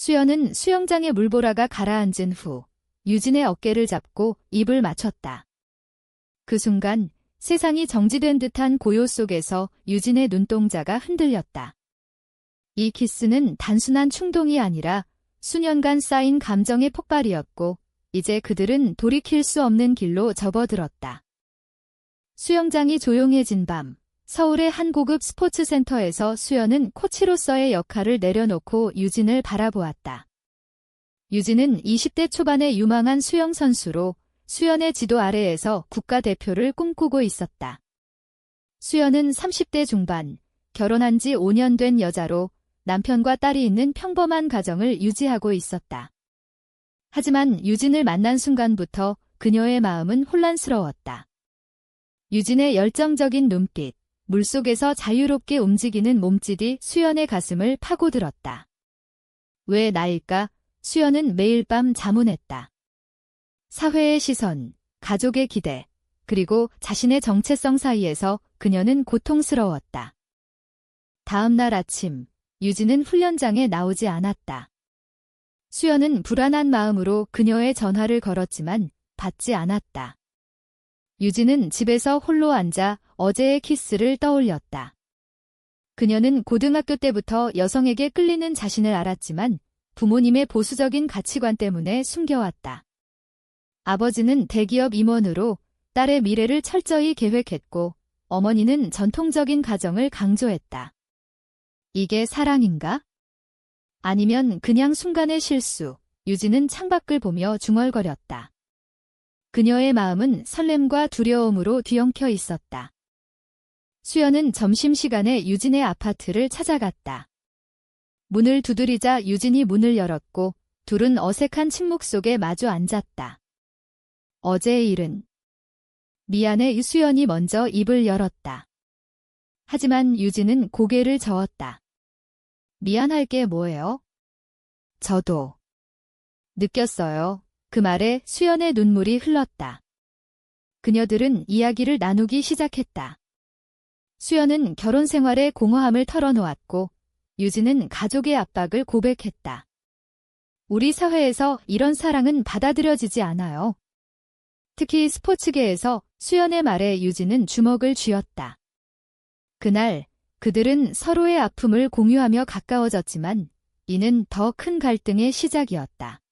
수연은 수영장에 물보라가 가라앉은 후 유진의 어깨를 잡고 입을 맞췄다. 그 순간 세상이 정지된 듯한 고요 속에서 유진의 눈동자가 흔들렸다. 이 키스는 단순한 충동이 아니라 수년간 쌓인 감정의 폭발이었고 이제 그들은 돌이킬 수 없는 길로 접어들었다. 수영장이 조용해진 밤, 서울의 한 고급 스포츠센터에서 수연은 코치로서의 역할을 내려놓고 유진을 바라보았다. 유진은 20대 초반의 유망한 수영 선수로 수연의 지도 아래에서 국가대표를 꿈꾸고 있었다. 수연은 30대 중반, 결혼한 지 5년 된 여자로 남편과 딸이 있는 평범한 가정을 유지하고 있었다. 하지만 유진을 만난 순간부터 그녀의 마음은 혼란스러웠다. 유진의 열정적인 눈빛, 물속에서 자유롭게 움직이는 몸짓이 수연의 가슴을 파고들었다. 왜 나일까? 수연은 매일 밤 자문했다. 사회의 시선, 가족의 기대, 그리고 자신의 정체성 사이에서 그녀는 고통스러웠다. 다음 날 아침, 유진은 훈련장에 나오지 않았다. 수연은 불안한 마음으로 그녀의 전화를 걸었지만 받지 않았다. 유진은 집에서 홀로 앉아 어제의 키스를 떠올렸다. 그녀는 고등학교 때부터 여성에게 끌리는 자신을 알았지만 부모님의 보수적인 가치관 때문에 숨겨왔다. 아버지는 대기업 임원으로 딸의 미래를 철저히 계획했고 어머니는 전통적인 가정을 강조했다. 이게 사랑인가? 아니면 그냥 순간의 실수? 유진은 창밖을 보며 중얼거렸다. 그녀의 마음은 설렘과 두려움으로 뒤엉켜 있었다. 수연은 점심시간에 유진의 아파트를 찾아갔다. 문을 두드리자 유진이 문을 열었고 둘은 어색한 침묵 속에 마주 앉았다. 어제의 일은? 미안해. 수연이 먼저 입을 열었다. 하지만 유진은 고개를 저었다. 미안할 게 뭐예요? 저도 느꼈어요. 그 말에 수연의 눈물이 흘렀다. 그녀들은 이야기를 나누기 시작했다. 수연은 결혼 생활의 공허함을 털어놓았고 유진은 가족의 압박을 고백했다. 우리 사회에서 이런 사랑은 받아들여지지 않아요. 특히 스포츠계에서 수연의 말에 유진은 주목을 쥐었다. 그날 그들은 서로의 아픔을 공유하며 가까워졌지만 이는 더 큰 갈등의 시작이었다.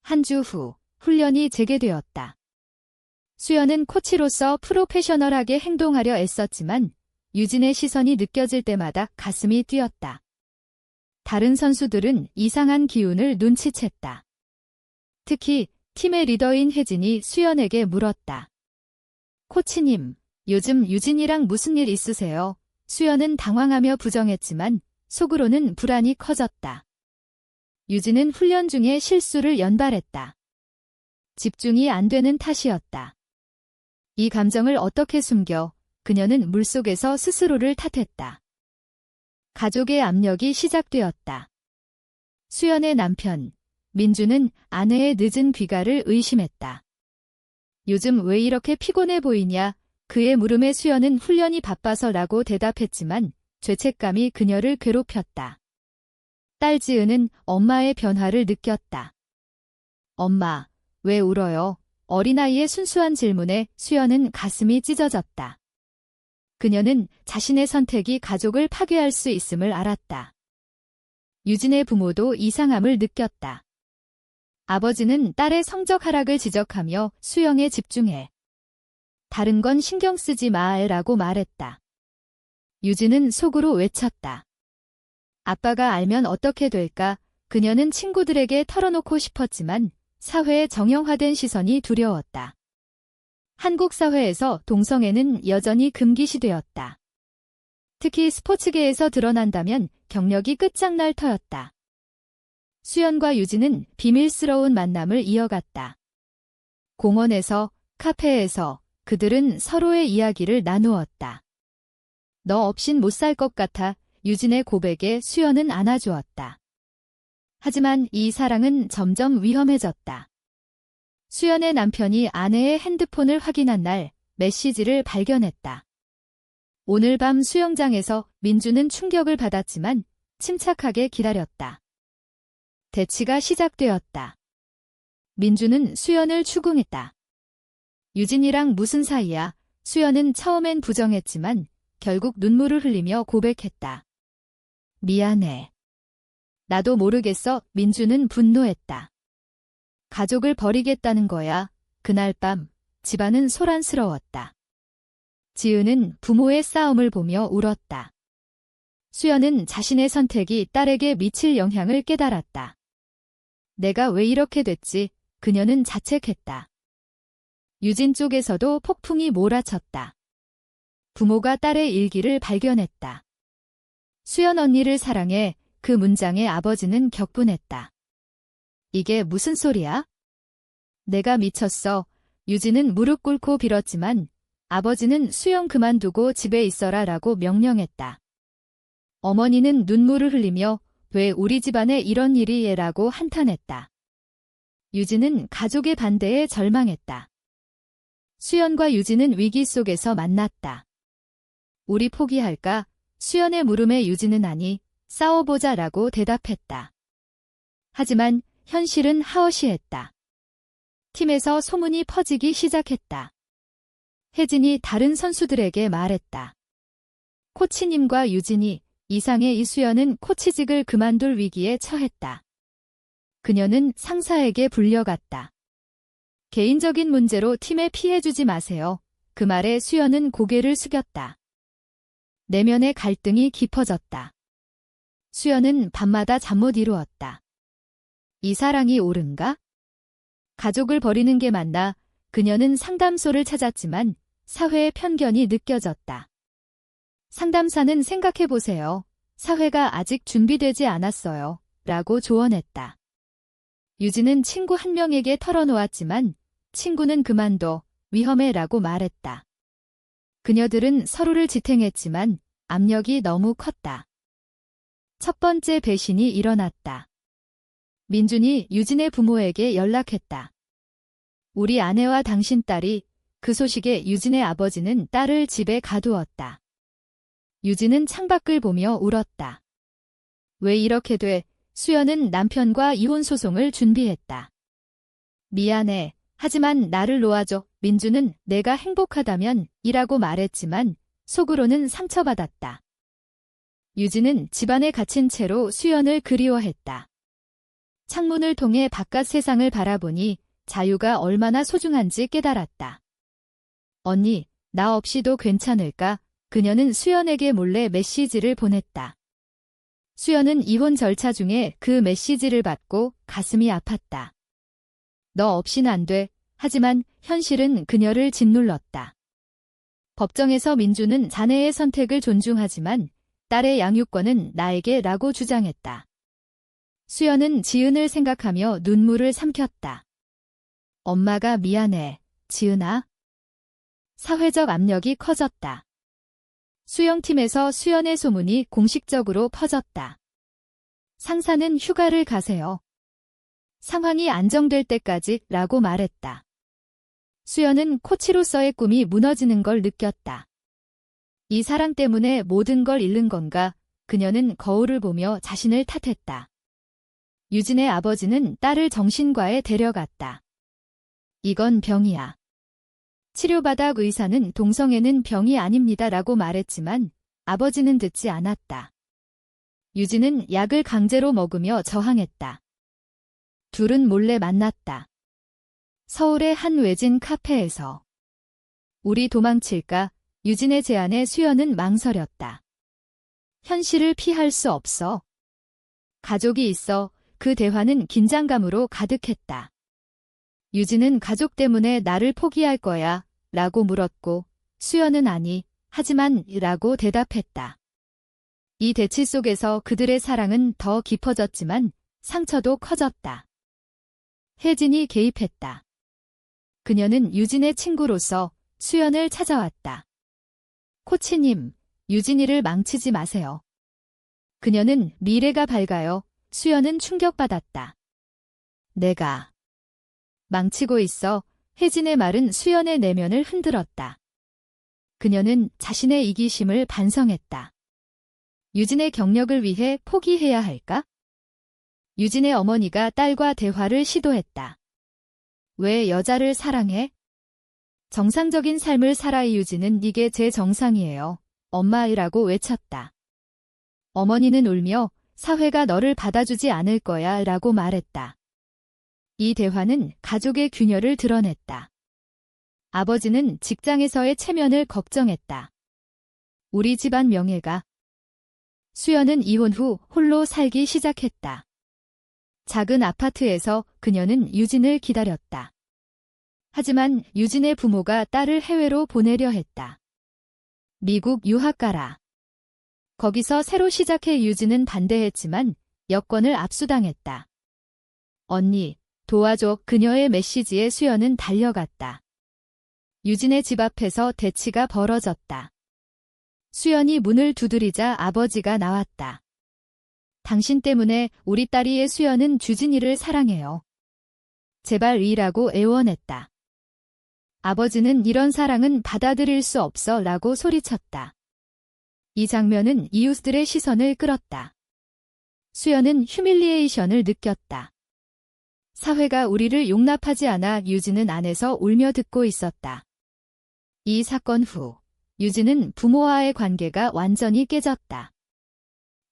한 주 후 훈련이 재개되었다. 수연은 코치로서 프로페셔널하게 행동하려 애썼지만 유진의 시선이 느껴질 때마다 가슴이 뛰었다. 다른 선수들은 이상한 기운을 눈치챘다. 특히 팀의 리더인 혜진이 수연에게 물었다. 코치님, 요즘 유진이랑 무슨 일 있으세요? 수연은 당황하며 부정했지만 속으로는 불안이 커졌다. 유진은 훈련 중에 실수를 연발했다. 집중이 안 되는 탓이었다. 이 감정을 어떻게 숨겨 그녀는 물속에서 스스로를 탓했다. 가족의 압력이 시작되었다. 수연의 남편, 민주는 아내의 늦은 귀가를 의심했다. 요즘 왜 이렇게 피곤해 보이냐? 그의 물음에 수연은 훈련이 바빠서라고 대답했지만 죄책감이 그녀를 괴롭혔다. 딸 지은은 엄마의 변화를 느꼈다. 엄마, 왜 울어요? 어린아이의 순수한 질문에 수연은 가슴이 찢어졌다. 그녀는 자신의 선택이 가족을 파괴할 수 있음을 알았다. 유진의 부모도 이상함을 느꼈다. 아버지는 딸의 성적 하락을 지적하며 수영에 집중해. 다른 건 신경 쓰지 마라고 말했다. 유진은 속으로 외쳤다. 아빠가 알면 어떻게 될까? 그녀는 친구들에게 털어놓고 싶었지만 사회의 정형화된 시선이 두려웠다. 한국 사회에서 동성애는 여전히 금기시되었다. 특히 스포츠계에서 드러난다면 경력이 끝장날 터였다. 수연과 유진은 비밀스러운 만남을 이어갔다. 공원에서, 카페에서 그들은 서로의 이야기를 나누었다. 너 없인 못 살 것 같아. 유진의 고백에 수연은 안아주었다. 하지만 이 사랑은 점점 위험해졌다. 수연의 남편이 아내의 핸드폰을 확인한 날 메시지를 발견했다. 오늘 밤 수영장에서 민주는 충격을 받았지만 침착하게 기다렸다. 대치가 시작되었다. 민주는 수연을 추궁했다. 유진이랑 무슨 사이야? 수연은 처음엔 부정했지만 결국 눈물을 흘리며 고백했다. 미안해. 나도 모르겠어. 민주는 분노했다. 가족을 버리겠다는 거야. 그날 밤 집안은 소란스러웠다. 지은은 부모의 싸움을 보며 울었다. 수연은 자신의 선택이 딸에게 미칠 영향을 깨달았다. 내가 왜 이렇게 됐지? 그녀는 자책했다. 유진 쪽에서도 폭풍이 몰아쳤다. 부모가 딸의 일기를 발견했다. 수연 언니를 사랑해. 그 문장에 아버지는 격분했다. 이게 무슨 소리야? 내가 미쳤어. 유진은 무릎 꿇고 빌었지만 아버지는 수연 그만두고 집에 있어라 라고 명령했다. 어머니는 눈물을 흘리며 왜 우리 집안에 이런 일이 라고 한탄했다. 유진은 가족의 반대에 절망했다. 수연과 유진은 위기 속에서 만났다. 우리 포기할까? 수연의 물음에 유진은 아니, 싸워보자 라고 대답했다. 하지만 현실은 하어시했다. 팀에서 소문이 퍼지기 시작했다. 혜진이 다른 선수들에게 말했다. 코치님과 유진이 이상의 이수연은 코치직을 그만둘 위기에 처했다. 그녀는 상사에게 불려갔다. 개인적인 문제로 팀에 피해주지 마세요. 그 말에 수연은 고개를 숙였다. 내면의 갈등이 깊어졌다. 수연은 밤마다 잠 못 이루었다. 이 사랑이 옳은가? 가족을 버리는 게 맞나? 그녀는 상담소를 찾았지만 사회의 편견이 느껴졌다. 상담사는 생각해보세요. 사회가 아직 준비되지 않았어요. 라고 조언했다. 유진은 친구 한 명에게 털어놓았지만 친구는 그만둬. 위험해 라고 말했다. 그녀들은 서로를 지탱했지만 압력이 너무 컸다. 첫 번째 배신이 일어났다. 민준이 유진의 부모에게 연락했다. 우리 아내와 당신 딸이. 그 소식에 유진의 아버지는 딸을 집에 가두었다. 유진은 창밖을 보며 울었다. 왜 이렇게 돼? 수연은 남편과 이혼 소송을 준비했다. 미안해. 하지만 나를 놓아줘. 민주는 내가 행복하다면 이라고 말했지만 속으로는 상처받았다. 유진은 집안에 갇힌 채로 수연을 그리워했다. 창문을 통해 바깥 세상을 바라보니 자유가 얼마나 소중한지 깨달았다. 언니, 나 없이도 괜찮을까? 그녀는 수연에게 몰래 메시지를 보냈다. 수연은 이혼 절차 중에 그 메시지를 받고 가슴이 아팠다. 너 없이는 안 돼. 하지만 현실은 그녀를 짓눌렀다. 법정에서 민주는 자네의 선택을 존중하지만 딸의 양육권은 나에게 라고 주장했다. 수연은 지은을 생각하며 눈물을 삼켰다. 엄마가 미안해, 지은아. 사회적 압력이 커졌다. 수영팀에서 수연의 소문이 공식적으로 퍼졌다. 상사는 휴가를 가세요. 상황이 안정될 때까지 라고 말했다. 수연은 코치로서의 꿈이 무너지는 걸 느꼈다. 이 사랑 때문에 모든 걸 잃는 건가? 그녀는 거울을 보며 자신을 탓했다. 유진의 아버지는 딸을 정신과에 데려갔다. 이건 병이야. 치료받아 의사는 동성애는 병이 아닙니다 라고 말했지만 아버지는 듣지 않았다. 유진은 약을 강제로 먹으며 저항했다. 둘은 몰래 만났다. 서울의 한 외진 카페에서. 우리 도망칠까? 유진의 제안에 수연은 망설였다. 현실을 피할 수 없어. 가족이 있어. 그 대화는 긴장감으로 가득했다. 유진은 가족 때문에 나를 포기할 거야 라고 물었고 수연은 아니, 하지만 라고 대답했다. 이 대치 속에서 그들의 사랑은 더 깊어졌지만 상처도 커졌다. 혜진이 개입했다. 그녀는 유진의 친구로서 수연을 찾아왔다. 코치님, 유진이를 망치지 마세요. 그녀는 미래가 밝아요. 수연은 충격받았다. 내가 망치고 있어. 혜진의 말은 수연의 내면을 흔들었다. 그녀는 자신의 이기심을 반성했다. 유진의 경력을 위해 포기해야 할까? 유진의 어머니가 딸과 대화를 시도했다. 왜 여자를 사랑해? 정상적인 삶을 살아. 유진은 이게 제 정상이에요. 엄마이라고 외쳤다. 어머니는 울며 사회가 너를 받아주지 않을 거야 라고 말했다. 이 대화는 가족의 균열을 드러냈다. 아버지는 직장에서의 체면을 걱정했다. 우리 집안 명예가. 수연은 이혼 후 홀로 살기 시작했다. 작은 아파트에서 그녀는 유진을 기다렸다. 하지만 유진의 부모가 딸을 해외로 보내려 했다. 미국 유학 가라. 거기서 새로 시작해. 유진은 반대했지만 여권을 압수당했다. 언니, 도와줘. 그녀의 메시지에 수연은 달려갔다. 유진의 집 앞에서 대치가 벌어졌다. 수연이 문을 두드리자 아버지가 나왔다. 당신 때문에 우리 딸이의 수연은 주진이를 사랑해요. 제발 이라고 애원했다. 아버지는 이런 사랑은 받아들일 수 없어 라고 소리쳤다. 이 장면은 이웃들의 시선을 끌었다. 수연은 휴밀리에이션을 느꼈다. 사회가 우리를 용납하지 않아. 유진은 안에서 울며 듣고 있었다. 이 사건 후 유진은 부모와의 관계가 완전히 깨졌다.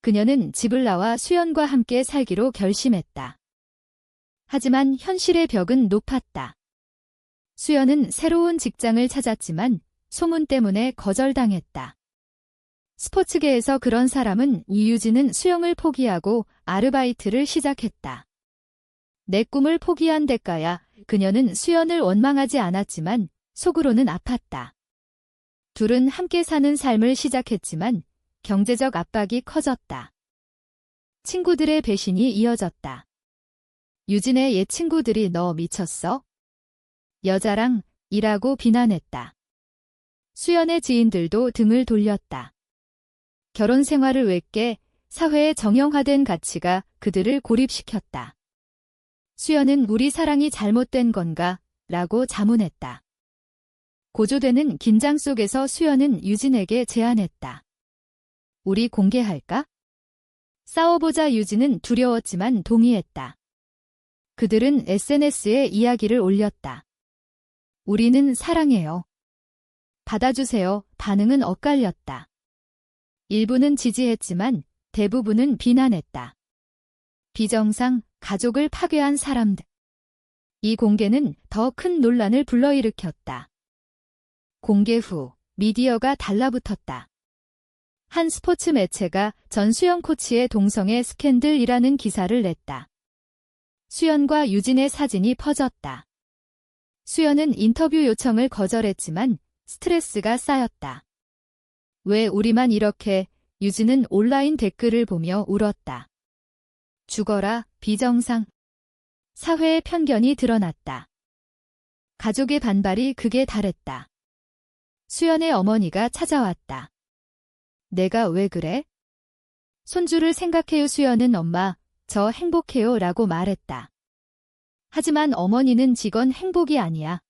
그녀는 집을 나와 수연과 함께 살기로 결심했다. 하지만 현실의 벽은 높았다. 수연은 새로운 직장을 찾았지만 소문 때문에 거절당했다. 스포츠계에서 그런 사람은. 이유진은 수영을 포기하고 아르바이트를 시작했다. 내 꿈을 포기한 대가야. 그녀는 수연을 원망하지 않았지만 속으로는 아팠다. 둘은 함께 사는 삶을 시작했지만 경제적 압박이 커졌다. 친구들의 배신이 이어졌다. 유진의 옛 친구들이 너 미쳤어? 여자랑 이라고 비난했다. 수연의 지인들도 등을 돌렸다. 결혼 생활을 외께 사회의 정형화된 가치가 그들을 고립시켰다. 수연은 우리 사랑이 잘못된 건가? 라고 자문했다. 고조되는 긴장 속에서 수연은 유진에게 제안했다. 우리 공개할까? 싸워보자. 유진은 두려웠지만 동의했다. 그들은 SNS에 이야기를 올렸다. 우리는 사랑해요. 받아주세요. 반응은 엇갈렸다. 일부는 지지했지만 대부분은 비난했다. 비정상, 가족을 파괴한 사람들. 이 공개는 더 큰 논란을 불러일으켰다. 공개 후 미디어가 달라붙었다. 한 스포츠 매체가 전 수영 코치의 동성애 스캔들이라는 기사를 냈다. 수연과 유진의 사진이 퍼졌다. 수연은 인터뷰 요청을 거절했지만 스트레스가 쌓였다. 왜 우리만 이렇게? 유진은 온라인 댓글을 보며 울었다. 죽어라, 비정상. 사회의 편견이 드러났다. 가족의 반발이 극에 달했다. 수연의 어머니가 찾아왔다. 내가 왜 그래? 손주를 생각해요. 수연은 엄마, 저 행복해요 라고 말했다. 하지만 어머니는 직원 행복이 아니야.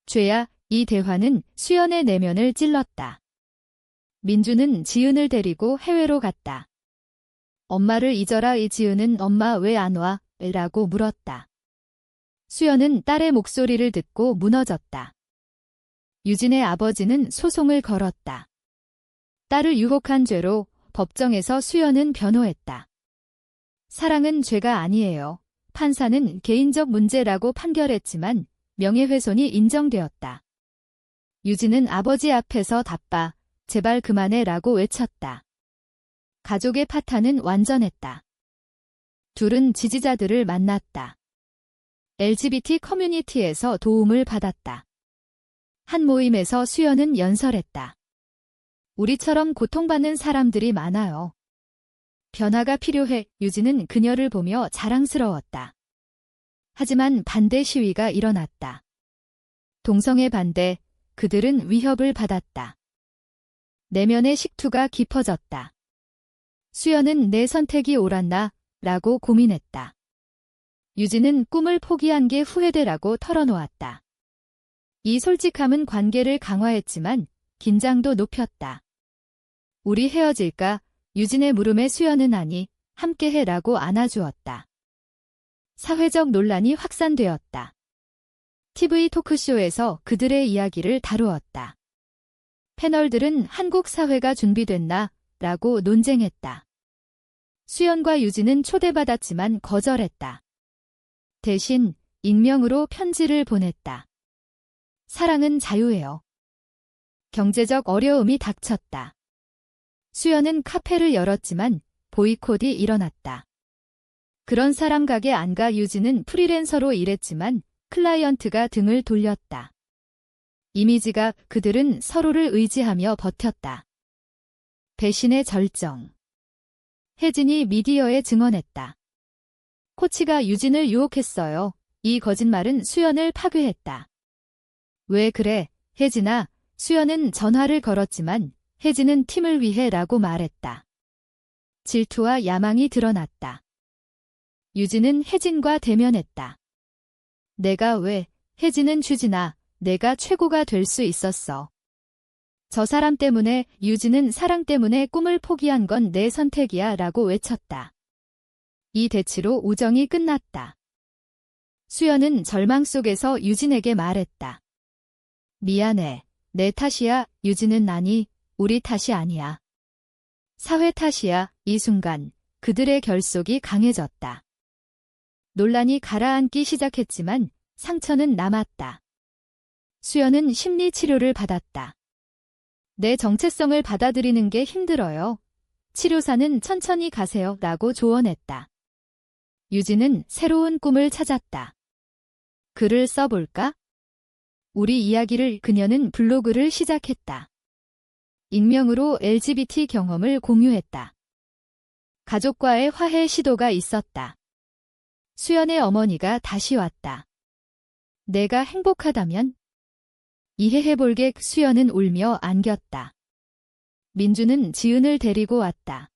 죄야. 이 대화는 수연의 내면을 찔렀다. 민주는 지은을 데리고 해외로 갔다. 엄마를 잊어라. 이 지은은 엄마 왜 안 와? 라고 물었다. 수연은 딸의 목소리를 듣고 무너졌다. 유진의 아버지는 소송을 걸었다. 딸을 유혹한 죄로 법정에서 수연은 변호했다. 사랑은 죄가 아니에요. 판사는 개인적 문제라고 판결했지만 명예훼손이 인정되었다. 유진은 아버지 앞에서 답봐. 제발 그만해 라고 외쳤다. 가족의 파탄은 완전했다. 둘은 지지자들을 만났다. LGBT 커뮤니티에서 도움을 받았다. 한 모임에서 수연은 연설했다. 우리처럼 고통받는 사람들이 많아요. 변화가 필요해. 유진은 그녀를 보며 자랑스러웠다. 하지만 반대 시위가 일어났다. 동성애 반대, 그들은 위협을 받았다. 내면의 식투가 깊어졌다. 수연은 내 선택이 옳았나? 라고 고민했다. 유진은 꿈을 포기한 게 후회되라고 털어놓았다. 이 솔직함은 관계를 강화했지만 긴장도 높였다. 우리 헤어질까? 유진의 물음에 수연은 아니, 함께해라고 안아주었다. 사회적 논란이 확산되었다. TV 토크쇼에서 그들의 이야기를 다루었다. 패널들은 한국 사회가 준비됐나? 라고 논쟁했다. 수연과 유진은 초대받았지만 거절했다. 대신 익명으로 편지를 보냈다. 사랑은 자유예요. 경제적 어려움이 닥쳤다. 수연은 카페를 열었지만 보이콧이 일어났다. 그런 사람 가게 안 가. 유진은 프리랜서로 일했지만 클라이언트가 등을 돌렸다. 이미지가 그들은 서로를 의지하며 버텼다. 배신의 절정. 혜진이 미디어에 증언했다. 코치가 유진을 유혹했어요. 이 거짓말은 수연을 파괴했다. 왜 그래, 혜진아? 수연은 전화를 걸었지만 혜진은 팀을 위해 라고 말했다. 질투와 야망이 드러났다. 유진은 혜진과 대면했다. 내가 왜, 혜진은 주진아, 내가 최고가 될 수 있었어. 저 사람 때문에, 유진은 사랑 때문에 꿈을 포기한 건 내 선택이야 라고 외쳤다. 이 대치로 우정이 끝났다. 수연은 절망 속에서 유진에게 말했다. 미안해. 내 탓이야. 유진은 아니, 우리 탓이 아니야. 사회 탓이야. 이 순간 그들의 결속이 강해졌다. 논란이 가라앉기 시작했지만 상처는 남았다. 수연은 심리치료를 받았다. 내 정체성을 받아들이는 게 힘들어요. 치료사는 천천히 가세요 라고 조언했다. 유진은 새로운 꿈을 찾았다. 글을 써볼까? 우리 이야기를 그녀는 블로그를 시작했다. 익명으로 LGBT 경험을 공유했다. 가족과의 화해 시도가 있었다. 수연의 어머니가 다시 왔다. 내가 행복하다면? 이해해볼게. 수연은 울며 안겼다. 민주는 지은을 데리고 왔다.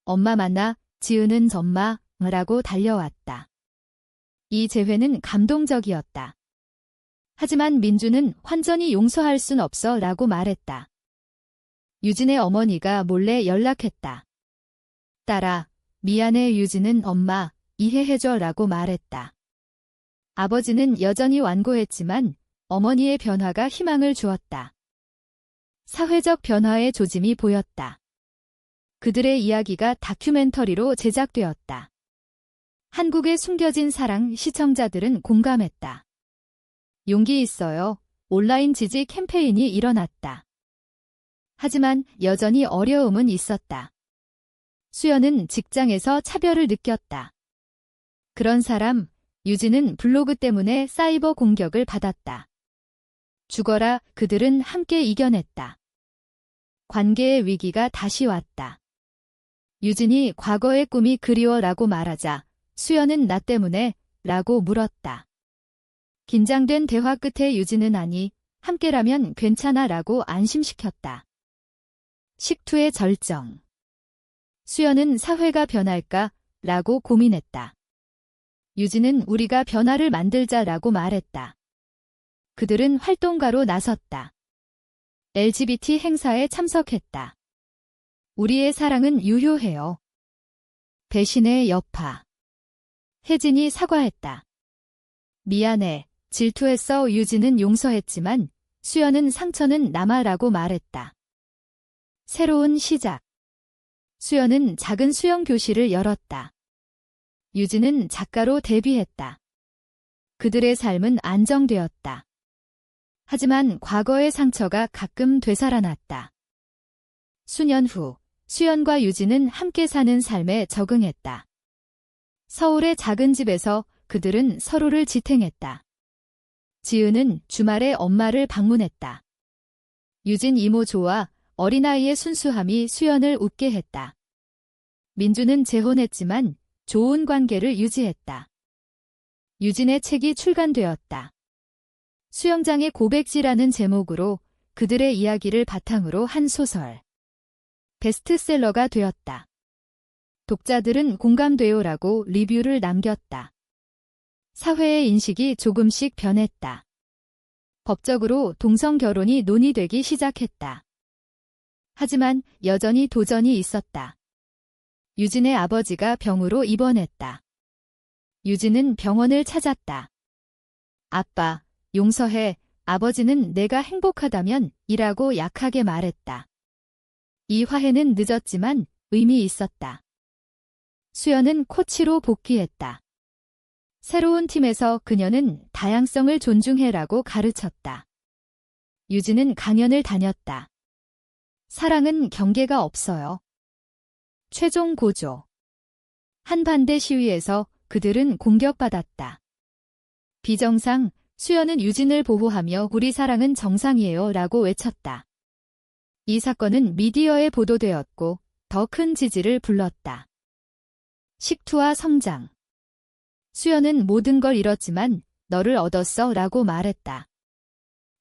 엄마 만나, 지은은 전마, 라고 달려왔다. 이 재회는 감동적이었다. 하지만 민주는 완전히 용서할 순 없어 라고 말했다. 유진의 어머니가 몰래 연락했다. 딸아, 미안해. 유진은 엄마, 이해해줘 라고 말했다. 아버지는 여전히 완고했지만 어머니의 변화가 희망을 주었다. 사회적 변화의 조짐이 보였다. 그들의 이야기가 다큐멘터리로 제작되었다. 한국의 숨겨진 사랑. 시청자들은 공감했다. 용기 있어요. 온라인 지지 캠페인이 일어났다. 하지만 여전히 어려움은 있었다. 수연은 직장에서 차별을 느꼈다. 그런 사람, 유진은 블로그 때문에 사이버 공격을 받았다. 죽어라. 그들은 함께 이겨냈다. 관계의 위기가 다시 왔다. 유진이 과거의 꿈이 그리워라고 말하자 수연은 나 때문에? 라고 물었다. 긴장된 대화 끝에 유진은 아니, 함께라면 괜찮아 라고 안심시켰다. 식투의 절정. 수연은 사회가 변할까? 라고 고민했다. 유진은 우리가 변화를 만들자 라고 말했다. 그들은 활동가로 나섰다. LGBT 행사에 참석했다. 우리의 사랑은 유효해요. 배신의 여파. 혜진이 사과했다. 미안해. 질투했어. 유진은 용서했지만 수연은 상처는 남아라고 말했다. 새로운 시작. 수연은 작은 수영 교실을 열었다. 유진은 작가로 데뷔했다. 그들의 삶은 안정되었다. 하지만 과거의 상처가 가끔 되살아났다. 수년 후, 수연과 유진은 함께 사는 삶에 적응했다. 서울의 작은 집에서 그들은 서로를 지탱했다. 지은은 주말에 엄마를 방문했다. 유진 이모 좋아. 어린아이의 순수함이 수연을 웃게 했다. 민주는 재혼했지만 좋은 관계를 유지했다. 유진의 책이 출간되었다. 수영장의 고백지라는 제목으로 그들의 이야기를 바탕으로 한 소설. 베스트셀러가 되었다. 독자들은 공감돼요라고 리뷰를 남겼다. 사회의 인식이 조금씩 변했다. 법적으로 동성 결혼이 논의되기 시작했다. 하지만 여전히 도전이 있었다. 유진의 아버지가 병으로 입원했다. 유진은 병원을 찾았다. 아빠, 용서해. 아버지는 내가 행복하다면 이라고 약하게 말했다. 이 화해는 늦었지만 의미 있었다. 수연은 코치로 복귀했다. 새로운 팀에서 그녀는 다양성을 존중해라고 가르쳤다. 유진은 강연을 다녔다. 사랑은 경계가 없어요. 최종 고조. 한반대 시위에서 그들은 공격받았다. 비정상, 수연은 유진을 보호하며 우리 사랑은 정상이에요 라고 외쳤다. 이 사건은 미디어에 보도되었고 더 큰 지지를 불렀다. 식투와 성장. 수연은 모든 걸 잃었지만 너를 얻었어 라고 말했다.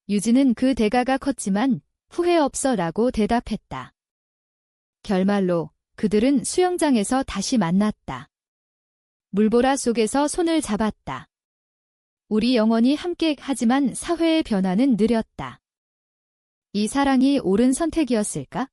유진은 그 대가가 컸지만 후회 없어 라고 대답했다. 결말로 그들은 수영장에서 다시 만났다. 물보라 속에서 손을 잡았다. 우리 영원히 함께 하지만 사회의 변화는 느렸다. 이 사랑이 옳은 선택이었을까?